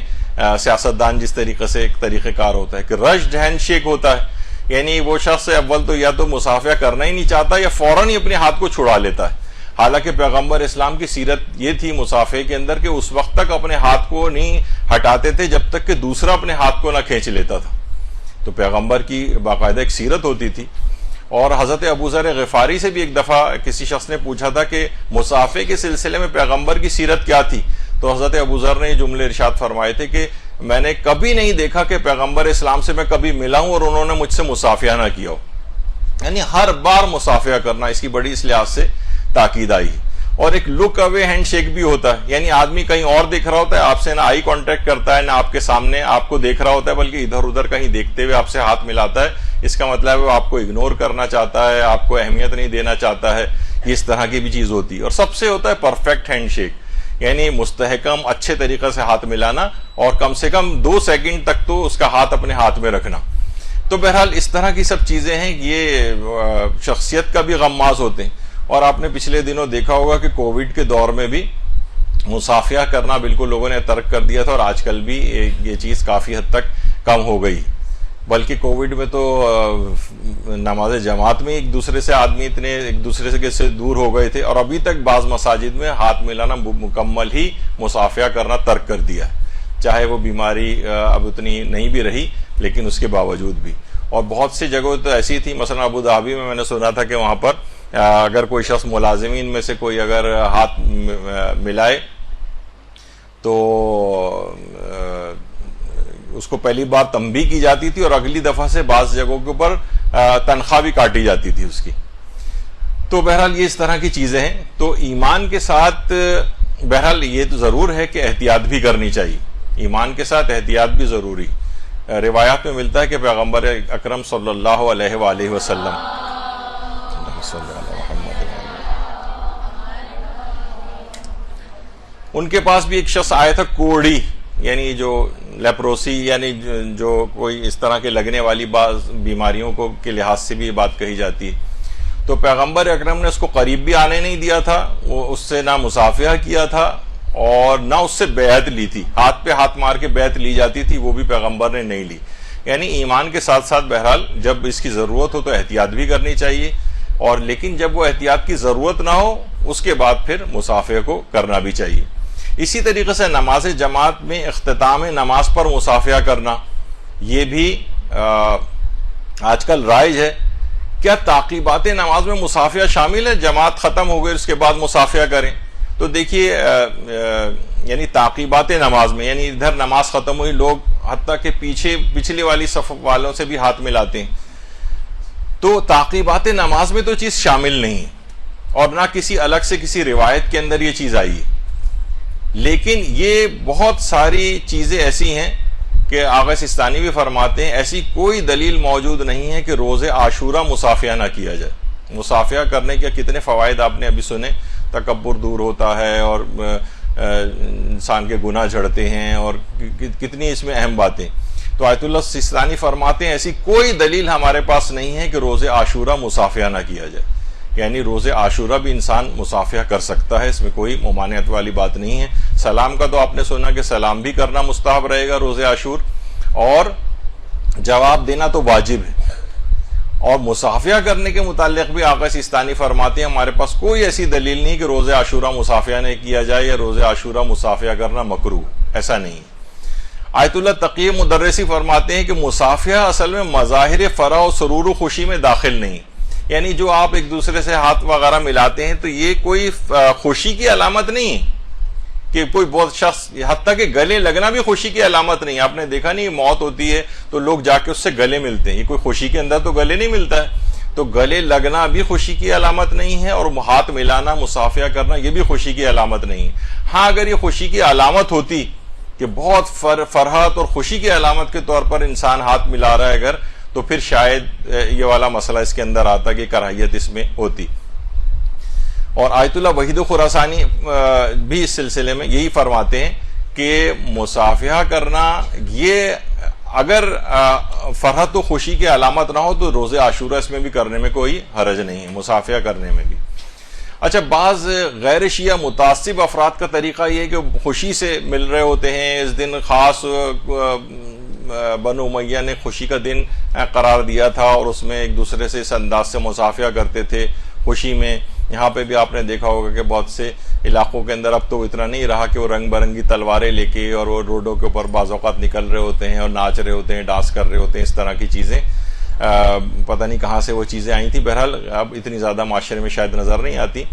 سیاستدان جس طریقے سے ایک طریقہ کار ہوتا ہے۔ کہ رشڈ ہینڈ شیک ہوتا ہے، یعنی وہ شخص اول تو یا تو مصافحہ کرنا ہی نہیں چاہتا یا فوراً ہی اپنے ہاتھ کو چھڑا لیتا ہے۔ حالانکہ پیغمبر اسلام کی سیرت یہ تھی مصافحے کے اندر کہ اس وقت تک اپنے ہاتھ کو نہیں ہٹاتے تھے جب تک کہ دوسرا اپنے ہاتھ کو نہ کھینچ لیتا تھا۔ تو پیغمبر کی باقاعدہ ایک سیرت ہوتی تھی۔ اور حضرت ابو ذر غفاری سے بھی ایک دفعہ کسی شخص نے پوچھا تھا کہ مصافحے کے سلسلے میں پیغمبر کی سیرت کیا تھی، تو حضرت ابو ذر نے یہ جملے ارشاد فرمائے تھے کہ میں نے کبھی نہیں دیکھا کہ پیغمبر اسلام سے میں کبھی ملا ہوں اور انہوں نے مجھ سے مصافحہ نہ کیا ہو، یعنی ہر بار مصافحہ کرنا، اس کی بڑی اس لحاظ سے تاکید آئی۔ اور ایک لک اوے ہینڈ شیک بھی ہوتا ہے، یعنی آدمی کہیں اور دیکھ رہا ہوتا ہے، آپ سے نہ آئی کانٹیکٹ کرتا ہے، نہ آپ کے سامنے آپ کو دیکھ رہا ہوتا ہے، بلکہ ادھر ادھر کہیں دیکھتے ہوئے آپ سے ہاتھ ملاتا ہے۔ اس کا مطلب ہے وہ آپ کو اگنور کرنا چاہتا ہے، آپ کو اہمیت نہیں دینا چاہتا ہے، اس طرح کی بھی چیز ہوتی ہے۔ اور سب سے ہوتا ہے پرفیکٹ ہینڈ شیک، یعنی مستحکم اچھے طریقے سے ہاتھ ملانا، اور کم سے کم 2 سیکنڈ تک تو اس کا ہاتھ اپنے ہاتھ میں رکھنا۔ تو بہرحال اس طرح کی سب چیزیں ہیں، یہ شخصیت کا بھی غماز ہوتے ہیں۔ اور آپ نے پچھلے دنوں دیکھا ہوگا کہ کووڈ کے دور میں بھی مصافحہ کرنا بالکل لوگوں نے ترک کر دیا تھا، اور آج کل بھی یہ چیز کافی حد تک کم ہو گئی۔ بلکہ کووڈ میں تو نماز جماعت میں ایک دوسرے سے آدمی اتنے ایک دوسرے سے دور ہو گئے تھے، اور ابھی تک بعض مساجد میں ہاتھ ملانا مکمل ہی مصافحہ کرنا ترک کر دیا ہے، چاہے وہ بیماری اب اتنی نہیں بھی رہی لیکن اس کے باوجود بھی۔ اور بہت سی جگہوں تو ایسی تھی، مثلا ابوظہبی میں نے سنا تھا کہ وہاں پر اگر کوئی شخص ملازمین میں سے کوئی اگر ہاتھ ملائے تو اس کو پہلی بار تنبیہ کی جاتی تھی، اور اگلی دفعہ سے بعض جگہوں کے اوپر تنخواہ بھی کاٹی جاتی تھی اس کی۔ تو بہرحال یہ اس طرح کی چیزیں ہیں۔ تو ایمان کے ساتھ بہرحال یہ تو ضرور ہے کہ احتیاط بھی کرنی چاہیے، ایمان کے ساتھ احتیاط بھی ضروری۔ روایات میں ملتا ہے کہ پیغمبر اکرم صلی اللہ علیہ وآلہ وسلم ان کے پاس بھی ایک شخص آیا تھا کوڑی، یعنی جو لیپروسی، یعنی جو کوئی اس طرح کے لگنے والی بعض بیماریوں کو کے لحاظ سے بھی یہ بات کہی جاتی ہے۔ تو پیغمبر اکرم نے اس کو قریب بھی آنے نہیں دیا تھا، وہ اس سے نہ مصافحہ کیا تھا اور نہ اس سے بیعت لی تھی، ہاتھ پہ ہاتھ مار کے بیعت لی جاتی تھی، وہ بھی پیغمبر نے نہیں لی۔ یعنی ایمان کے ساتھ ساتھ بہرحال جب اس کی ضرورت ہو تو احتیاط بھی کرنی چاہیے، اور لیکن جب وہ احتیاط کی ضرورت نہ ہو اس کے بعد پھر مصافحہ کو کرنا بھی چاہیے۔ اسی طریقے سے نماز جماعت میں اختتام نماز پر مصافحہ کرنا، یہ بھی آج کل رائج ہے۔ کیا تعقیبات نماز میں مصافحہ شامل ہے؟ جماعت ختم ہو گئی اس کے بعد مصافحہ کریں؟ تو دیکھیے یعنی تعقیبات نماز میں، یعنی ادھر نماز ختم ہوئی، لوگ حتیٰ کہ پچھلے والی صف والوں سے بھی ہاتھ ملاتے ہیں، تو تعقیبات نماز میں تو چیز شامل نہیں ہے، اور نہ کسی الگ سے کسی روایت کے اندر یہ چیز آئی ہے۔ لیکن یہ بہت ساری چیزیں ایسی ہیں کہ آغا سستانی بھی فرماتے ہیں ایسی کوئی دلیل موجود نہیں ہے کہ روز عاشورہ مصافحہ نہ کیا جائے۔ مصافحہ کرنے کے کتنے فوائد آپ نے ابھی سنے، تکبر دور ہوتا ہے، اور انسان کے گناہ جھڑتے ہیں، اور کتنی اس میں اہم باتیں۔ تو آیت اللہ سستانی فرماتے ہیں ایسی کوئی دلیل ہمارے پاس نہیں ہے کہ روز عاشورہ مصافحہ نہ کیا جائے، یعنی روز عاشورہ بھی انسان مصافحہ کر سکتا ہے، اس میں کوئی ممانعت والی بات نہیں ہے۔ سلام کا تو آپ نے سنا کہ سلام بھی کرنا مستحب رہے گا روز عاشور، اور جواب دینا تو واجب ہے۔ اور مصافحہ کرنے کے متعلق بھی آقا سستانی فرماتے ہیں ہمارے پاس کوئی ایسی دلیل نہیں کہ روز عاشورہ مصافحہ نہیں کیا جائے یا روز عاشورہ مصافحہ کرنا مکروہ، ایسا نہیں۔ آیت اللہ تقی مدرسی فرماتے ہیں کہ مصافحہ اصل میں مظاہر فرح و سرور و خوشی میں داخل نہیں، یعنی جو آپ ایک دوسرے سے ہاتھ وغیرہ ملاتے ہیں تو یہ کوئی خوشی کی علامت نہیں ہے کہ کوئی بہت شخص، حتیٰ کہ گلے لگنا بھی خوشی کی علامت نہیں۔ آپ نے دیکھا نہیں موت ہوتی ہے تو لوگ جا کے اس سے گلے ملتے ہیں، یہ کوئی خوشی کے اندر تو گلے نہیں ملتا ہے، تو گلے لگنا بھی خوشی کی علامت نہیں ہے، اور ہاتھ ملانا مصافحہ کرنا یہ بھی خوشی کی علامت نہیں ہے۔ ہاں اگر یہ خوشی کی علامت ہوتی کہ بہت فرحت اور خوشی کی علامت کے طور پر انسان ہاتھ ملا رہا ہے اگر، تو پھر شاید یہ والا مسئلہ اس کے اندر آتا کہ کراہیت اس میں ہوتی۔ اور آیت اللہ وحید خراسانی بھی اس سلسلے میں یہی فرماتے ہیں کہ مصافحہ کرنا یہ اگر فرحت و خوشی کی علامت نہ ہو تو روز عاشورہ اس میں بھی کرنے میں کوئی حرج نہیں ہے، مصافحہ کرنے میں بھی۔ اچھا، بعض غیر شیعہ متعصب افراد کا طریقہ یہ ہے کہ خوشی سے مل رہے ہوتے ہیں، اس دن خاص بنو امیہ نے خوشی کا دن قرار دیا تھا اور اس میں ایک دوسرے سے اس انداز سے مصافحہ کرتے تھے خوشی میں۔ یہاں پہ بھی آپ نے دیکھا ہوگا کہ بہت سے علاقوں کے اندر اب تو اتنا نہیں رہا کہ وہ رنگ برنگی تلواریں لے کے اور وہ روڈوں کے اوپر بعض اوقات نکل رہے ہوتے ہیں اور ناچ رہے ہوتے ہیں، ڈانس کر رہے ہوتے ہیں، اس طرح کی چیزیں پتہ نہیں کہاں سے وہ چیزیں آئی تھیں، بہرحال اب اتنی زیادہ معاشرے میں شاید نظر نہیں آتی۔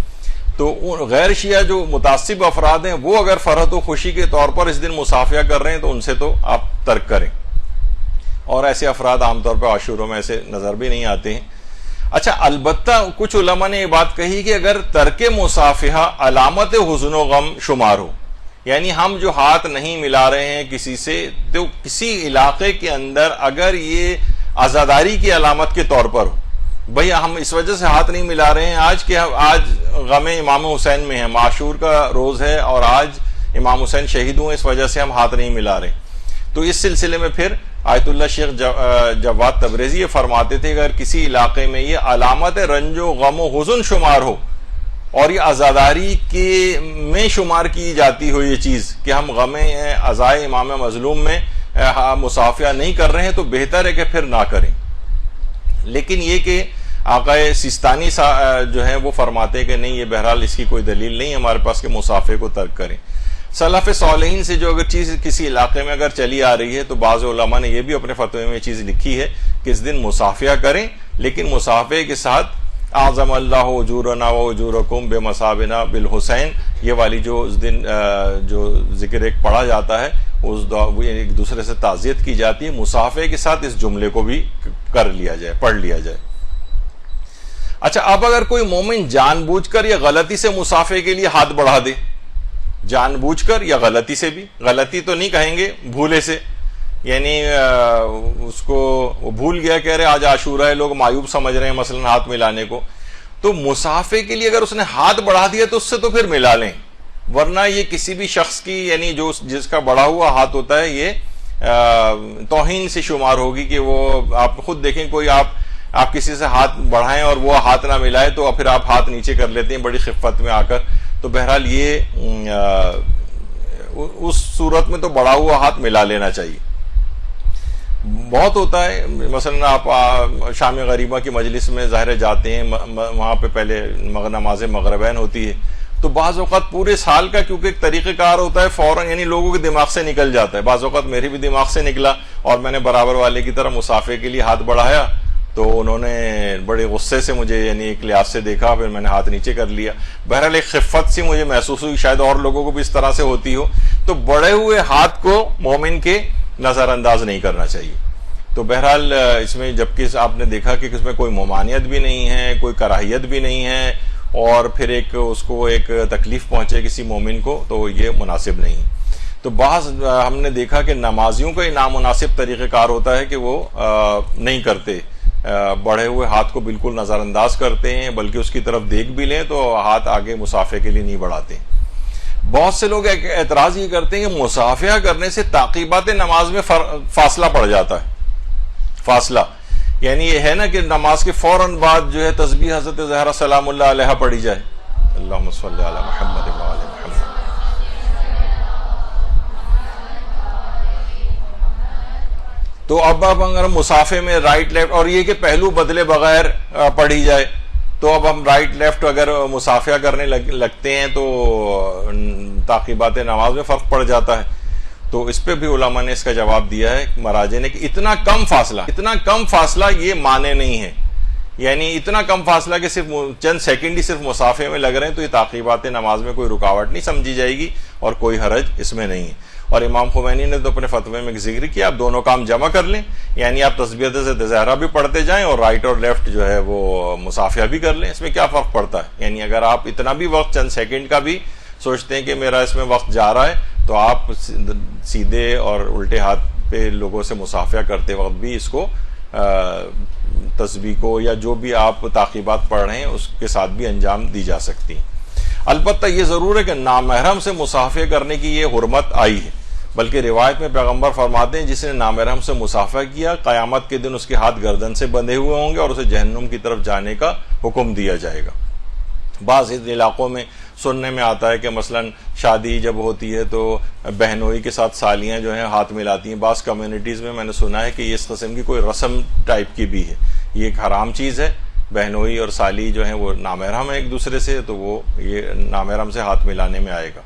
تو غیر شیعہ جو متعصب افراد ہیں وہ اگر فرحت و خوشی کے طور پر اس دن مصافحہ کر رہے ہیں تو ان سے تو آپ ترک کریں، اور ایسے افراد عام طور پر عاشوروں میں ایسے نظر بھی نہیں آتے ہیں۔ اچھا، البتہ کچھ علماء نے یہ بات کہی کہ اگر ترک مصافحہ علامت حزن و غم شمار ہو، یعنی ہم جو ہاتھ نہیں ملا رہے ہیں کسی سے، تو کسی علاقے کے اندر اگر یہ عزاداری کی علامت کے طور پر ہو، بھئی ہم اس وجہ سے ہاتھ نہیں ملا رہے ہیں آج کہ آج غم امام حسین میں ہے، عاشور کا روز ہے اور آج امام حسین شہید ہوئے، اس وجہ سے ہم ہاتھ نہیں ملا رہے، تو اس سلسلے میں پھر آیت اللہ شیخ جواد تبریزی یہ فرماتے تھے اگر کسی علاقے میں یہ علامت رنج و غم و حزن شمار ہو اور یہ عزاداری کے میں شمار کی جاتی ہو یہ چیز کہ ہم غم عزائے امام مظلوم میں مصافحہ نہیں کر رہے ہیں، تو بہتر ہے کہ پھر نہ کریں۔ لیکن یہ کہ آقا سیستانی جو ہیں وہ فرماتے ہیں کہ نہیں، یہ بہرحال اس کی کوئی دلیل نہیں ہمارے پاس کہ مصافحے کو ترک کریں۔ سلف صالحین سے جو اگر چیز کسی علاقے میں اگر چلی آ رہی ہے تو بعض علماء نے یہ بھی اپنے فتوے میں یہ چیز لکھی ہے کہ اس دن مصافحہ کریں، لیکن مصافحے کے ساتھ اعظم اللہ اجورنا و اجورکم بمثابنا بالحسین، یہ والی جو اس دن جو ذکر ایک پڑھا جاتا ہے وہ ایک دوسرے سے تعزیت کی جاتی ہے، مصافحے کے ساتھ اس جملے کو بھی کر لیا جائے، پڑھ لیا جائے۔ اچھا، اب اگر کوئی مومن جان بوجھ کر یا غلطی سے مصافحے کے لیے ہاتھ بڑھا دے، جان بوجھ کر یا غلطی سے بھی، غلطی تو نہیں کہیں گے، بھولے سے، یعنی اس کو وہ بھول گیا، کہہ رہے آج عاشورہ ہے، لوگ معیوب سمجھ رہے ہیں مثلا ہاتھ ملانے کو، تو مصافحے کے لیے اگر اس نے ہاتھ بڑھا دیا تو اس سے تو پھر ملا لیں، ورنہ یہ کسی بھی شخص کی یعنی جو جس کا بڑھا ہوا ہاتھ ہوتا ہے یہ توہین سے شمار ہوگی کہ وہ آپ خود دیکھیں، کوئی آپ کسی سے ہاتھ بڑھائیں اور وہ ہاتھ نہ ملائے تو پھر آپ ہاتھ نیچے کر لیتے ہیں بڑی خفت میں آ کر، تو بہرحال یہ اس صورت میں تو بڑھا ہوا ہاتھ ملا لینا چاہیے۔ بہت ہوتا ہے مثلا آپ شام غریبہ کی مجلس میں ظاہر جاتے ہیں، وہاں پہ پہلے نماز مغربین ہوتی ہے، تو بعض اوقات پورے سال کا کیونکہ ایک طریقہ کار ہوتا ہے فوراً یعنی لوگوں کے دماغ سے نکل جاتا ہے، بعض اوقات میرے بھی دماغ سے نکلا اور میں نے برابر والے کی طرح مصافحے کے لیے ہاتھ بڑھایا تو انہوں نے بڑے غصے سے مجھے یعنی ایک لحاظ سے دیکھا، پھر میں نے ہاتھ نیچے کر لیا، بہرحال ایک خفت سی مجھے محسوس ہوئی، شاید اور لوگوں کو بھی اس طرح سے ہوتی ہو، تو بڑے ہوئے ہاتھ کو مومن کے نظر انداز نہیں کرنا چاہیے۔ تو بہرحال اس میں جبکہ آپ نے دیکھا کہ اس میں کوئی ممانعت بھی نہیں ہے، کوئی کراہیت بھی نہیں ہے، اور پھر ایک اس کو ایک تکلیف پہنچے کسی مومن کو، تو یہ مناسب نہیں۔ تو بعض ہم نے دیکھا کہ نمازیوں کا یہ نامناسب طریقہ کار ہوتا ہے کہ وہ نہیں کرتے، بڑھے ہوئے ہاتھ کو بالکل نظر انداز کرتے ہیں، بلکہ اس کی طرف دیکھ بھی لیں تو ہاتھ آگے مصافحے کے لیے نہیں بڑھاتے۔ بہت سے لوگ اعتراض یہ کرتے ہیں کہ مصافحہ کرنے سے تعقیبات نماز میں فاصلہ پڑ جاتا ہے، فاصلہ یعنی یہ ہے نا کہ نماز کے فوراً بعد جو ہے تسبیح حضرت زہرا سلام اللہ علیہا پڑھی جائے، اللہم صلی علی محمد و علی محمد۔ تو اب اگر مصافحے میں رائٹ لیفٹ اور یہ کہ پہلو بدلے بغیر پڑھی جائے، تو اب ہم رائٹ لیفٹ اگر مصافحہ کرنے لگتے ہیں تو تعقیبات نماز میں فرق پڑ جاتا ہے۔ تو اس پہ بھی علماء نے اس کا جواب دیا ہے مراجع نے کہ اتنا کم فاصلہ یہ معنی نہیں ہے، یعنی اتنا کم فاصلہ کہ صرف چند سیکنڈ ہی صرف مصافحے میں لگ رہے ہیں تو یہ تعقیبات نماز میں کوئی رکاوٹ نہیں سمجھی جائے گی اور کوئی حرج اس میں نہیں ہے۔ اور امام خمینی نے تو اپنے فتوے میں ذکر کیا آپ دونوں کام جمع کر لیں، یعنی آپ تسبیحات سے زہرا بھی پڑھتے جائیں اور رائٹ اور لیفٹ جو ہے وہ مصافحہ بھی کر لیں، اس میں کیا فرق پڑتا ہے؟ یعنی اگر آپ اتنا بھی وقت چند سیکنڈ کا بھی سوچتے ہیں کہ میرا اس میں وقت جا رہا ہے تو آپ سیدھے اور الٹے ہاتھ پہ لوگوں سے مصافحہ کرتے وقت بھی اس کو تسبیح کو یا جو بھی آپ تعقیبات پڑھ رہے ہیں اس کے ساتھ بھی انجام دی جا سکتی ہیں۔ البتہ یہ ضرور ہے کہ نامحرم سے مصافحہ کرنے کی یہ حرمت آئی ہے، بلکہ روایت میں پیغمبر فرماتے ہیں جس نے نامحرم سے مصافحہ کیا قیامت کے دن اس کے ہاتھ گردن سے بندھے ہوئے ہوں گے اور اسے جہنم کی طرف جانے کا حکم دیا جائے گا۔ بعض علاقوں میں سننے میں آتا ہے کہ مثلا شادی جب ہوتی ہے تو بہنوئی کے ساتھ سالیاں جو ہیں ہاتھ ملاتی ہیں۔ بعض کمیونٹیز میں نے سنا ہے کہ یہ اس قسم کی کوئی رسم ٹائپ کی بھی ہے، یہ ایک حرام چیز ہے۔ بہنوئی اور سالی جو ہیں وہ نامحرم ہیں ایک دوسرے سے، تو وہ یہ نامحرم سے ہاتھ ملانے میں آئے گا۔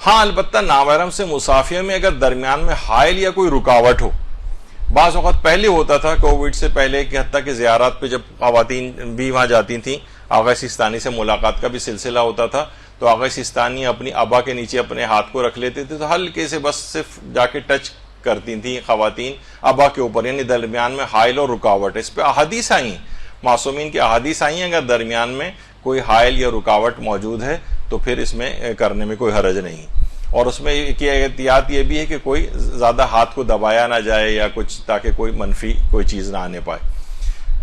ہاں البتہ نامحرم سے مصافحہ میں اگر درمیان میں حائل یا کوئی رکاوٹ ہو، بعض اوقات پہلے ہوتا تھا کووڈ سے پہلے کہ حتیٰ کہ زیارات پہ جب خواتین بھی وہاں جاتی تھیں، آغا سیستانی سے ملاقات کا بھی سلسلہ ہوتا تھا، تو آغا سیستانی اپنی ابا کے نیچے اپنے ہاتھ کو رکھ لیتے تھے، تو ہلکے سے بس صرف جا کے ٹچ کرتی تھیں خواتین ابا کے اوپر، یعنی درمیان میں حائل اور رکاوٹ ہے۔ اس پہ احادیث آئی ہیں، معصومین کی احادیث آئی ہیں، اگر درمیان میں کوئی حائل یا رکاوٹ موجود ہے تو پھر اس میں کرنے میں کوئی حرج نہیں۔ اور اس میں کی احتیاط یہ بھی ہے کہ کوئی زیادہ ہاتھ کو دبایا نہ جائے یا کچھ، تاکہ کوئی منفی کوئی چیز نہ آنے پائے۔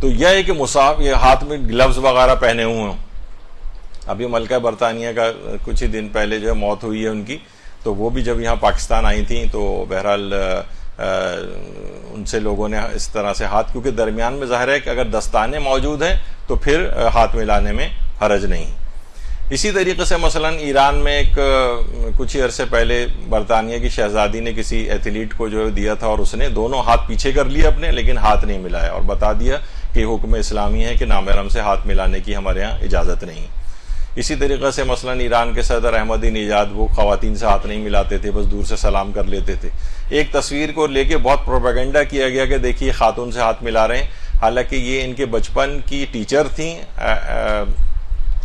تو یہ ہے کہ یہ ہاتھ میں گلوز وغیرہ پہنے ہوئے ہوں۔ ابھی ملکہ برطانیہ کا کچھ ہی دن پہلے جو ہے موت ہوئی ہے ان کی، تو وہ بھی جب یہاں پاکستان آئی تھیں تو بہرحال ان سے لوگوں نے اس طرح سے ہاتھ، کیونکہ درمیان میں ظاہر ہے کہ اگر دستانے موجود ہیں تو پھر ہاتھ ملانے میں حرج نہیں۔ اسی طریقے سے مثلا ایران میں ایک کچھ ہی عرصے پہلے برطانیہ کی شہزادی نے کسی ایتھلیٹ کو جو دیا تھا اور اس نے دونوں ہاتھ پیچھے کر لیے اپنے، لیکن ہاتھ نہیں ملایا اور بتا دیا کہ حکم اسلامی ہے کہ نامحرم سے ہاتھ ملانے کی ہمارے ہاں اجازت نہیں۔ اسی طریقے سے مثلا ایران کے صدر احمدی نژاد وہ خواتین سے ہاتھ نہیں ملاتے تھے، بس دور سے سلام کر لیتے تھے۔ ایک تصویر کو لے کے بہت پروپیگنڈا کیا گیا کہ دیکھیے خاتون سے ہاتھ ملا رہے ہیں، حالانکہ یہ ان کے بچپن کی ٹیچر تھیں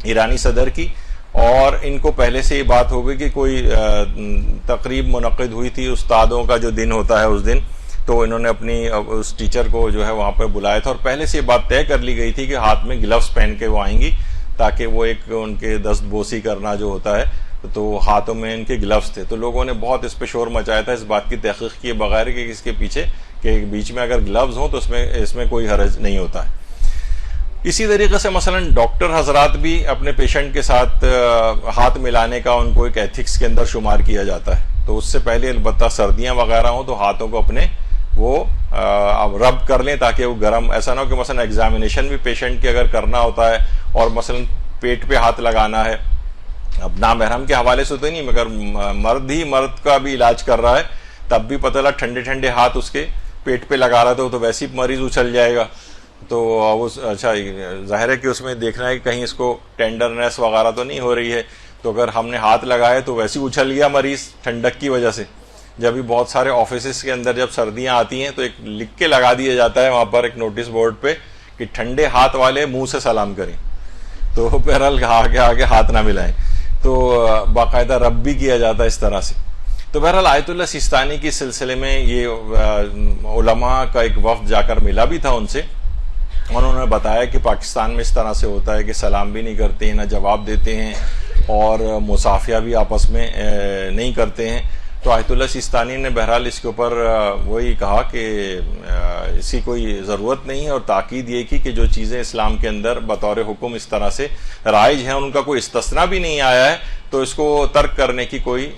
ایرانی صدر کی، اور ان کو پہلے سے یہ بات ہو گئی کہ کوئی تقریب منعقد ہوئی تھی استادوں کا جو دن ہوتا ہے اس دن، تو انہوں نے اپنی اس ٹیچر کو جو ہے وہاں پہ بلایا تھا، اور پہلے سے یہ بات طے کر لی گئی تھی کہ ہاتھ میں گلوز پہن کے وہ آئیں گی، تاکہ وہ ایک ان کے دست بوسی کرنا جو ہوتا ہے تو ہاتھوں میں ان کے گلوز تھے۔ تو لوگوں نے بہت اس پہ شور مچایا تھا اس بات کی تحقیق کیے بغیر کہ اس کے پیچھے کہ بیچ میں اگر گلوز ہوں تو اس میں کوئی حرج نہیں ہوتا ہے۔ اسی طریقے سے مثلا ڈاکٹر حضرات بھی اپنے پیشنٹ کے ساتھ ہاتھ ملانے کا ان کو ایک ایتھکس کے اندر شمار کیا جاتا ہے، تو اس سے پہلے البتہ سردیاں وغیرہ ہوں تو ہاتھوں کو اپنے وہ رب کر لیں تاکہ وہ گرم، ایسا نہ ہو کہ مثلا ایگزامینیشن بھی پیشنٹ کے اگر کرنا ہوتا ہے اور مثلا پیٹ پہ ہاتھ لگانا ہے، اب نامحرم کے حوالے سے تو نہیں، مگر مرد کا بھی علاج کر رہا ہے تب بھی پتہ لگا ٹھنڈے ٹھنڈے ہاتھ اس کے پیٹ پہ لگا رہا تھا تو ویسے ہی مریض اچھل جائے گا، تو اچھا ظاہر ہے کہ اس میں دیکھنا ہے کہ کہیں اس کو ٹینڈرنیس وغیرہ تو نہیں ہو رہی ہے، تو اگر ہم نے ہاتھ لگائے تو ویسے ہی اچھل گیا مریض ٹھنڈک کی وجہ سے۔ جب بھی بہت سارے آفیسز کے اندر جب سردیاں آتی ہیں تو ایک لکھ کے لگا دیا جاتا ہے وہاں پر ایک نوٹس بورڈ پہ کہ ٹھنڈے ہاتھ والے منہ سے سلام کریں، تو بہرحال آگے ہاتھ نہ ملائیں، تو باقاعدہ رب بھی کیا جاتا ہے اس طرح سے۔ تو بہرحال آیت اللہ سیستانی کے سلسلے میں یہ علماء کا ایک وفد جا کر ملا بھی تھا ان سے، انہوں نے بتایا کہ پاکستان میں اس طرح سے ہوتا ہے کہ سلام بھی نہیں کرتے ہیں، نہ جواب دیتے ہیں، اور مصافحہ بھی آپس میں نہیں کرتے ہیں۔ تو آیت اللہ سیستانی نے بہرحال اس کے اوپر وہی کہا کہ اس کی کوئی ضرورت نہیں ہے، اور تاکید یہ کی کہ جو چیزیں اسلام کے اندر بطور حکم اس طرح سے رائج ہیں ان کا کوئی استثناء بھی نہیں آیا ہے، تو اس کو ترک کرنے کی کوئی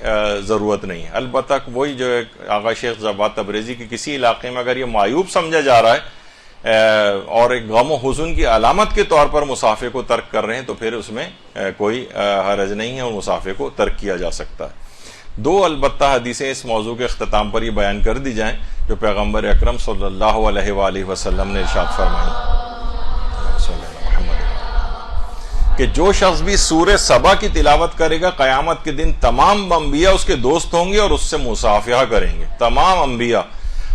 ضرورت نہیں ہے۔ البتہ وہی جو آغا شیخ جواد تبریزی کے کسی علاقے میں اگر یہ معیوب سمجھا جا رہا ہے اور ایک غم و حزن کی علامت کے طور پر مصافحے کو ترک کر رہے ہیں تو پھر اس میں کوئی حرج نہیں ہے اور مصافحے کو ترک کیا جا سکتا ہے۔ دو البتہ حدیثیں اس موضوع کے اختتام پر یہ بیان کر دی جائیں جو پیغمبر اکرم صلی اللہ علیہ وآلہ وسلم نے ارشاد فرمائی کہ جو شخص بھی سورہ سبا کی تلاوت کرے گا قیامت کے دن تمام انبیاء اس کے دوست ہوں گے اور اس سے مصافحہ کریں گے، تمام انبیاء۔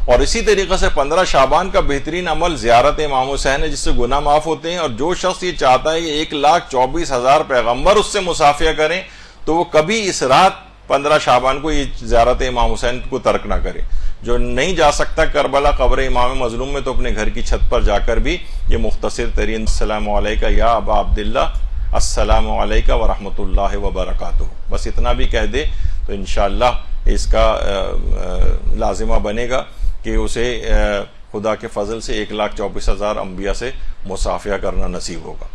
اور اسی طریقے سے 15 شعبان کا بہترین عمل زیارت امام حسین ہے جس سے گناہ معاف ہوتے ہیں، اور جو شخص یہ چاہتا ہے کہ 1,24,000 پیغمبر اس سے مصافحہ کریں تو وہ کبھی اس رات 15 شعبان کو یہ زیارت امام حسین کو ترک نہ کرے۔ جو نہیں جا سکتا کربلا قبر امام مظلوم میں تو اپنے گھر کی چھت پر جا کر بھی یہ مختصر ترین السلام علیکہ یا ابا عبداللہ، السلام علیکہ ورحمۃ اللہ وبرکاتہ، بس اتنا بھی کہہ دے تو انشاءاللہ اس کا لازمہ بنے گا کہ اسے خدا کے فضل سے 1,24,000 انبیاء سے مصافحہ کرنا نصیب ہوگا۔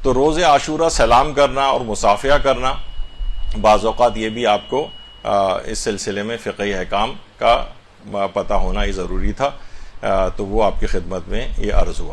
تو روز عاشورہ سلام کرنا اور مصافحہ کرنا بعض اوقات یہ بھی آپ کو اس سلسلے میں فقہی احکام کا پتہ ہونا ہی ضروری تھا، تو وہ آپ کی خدمت میں یہ عرض ہوا۔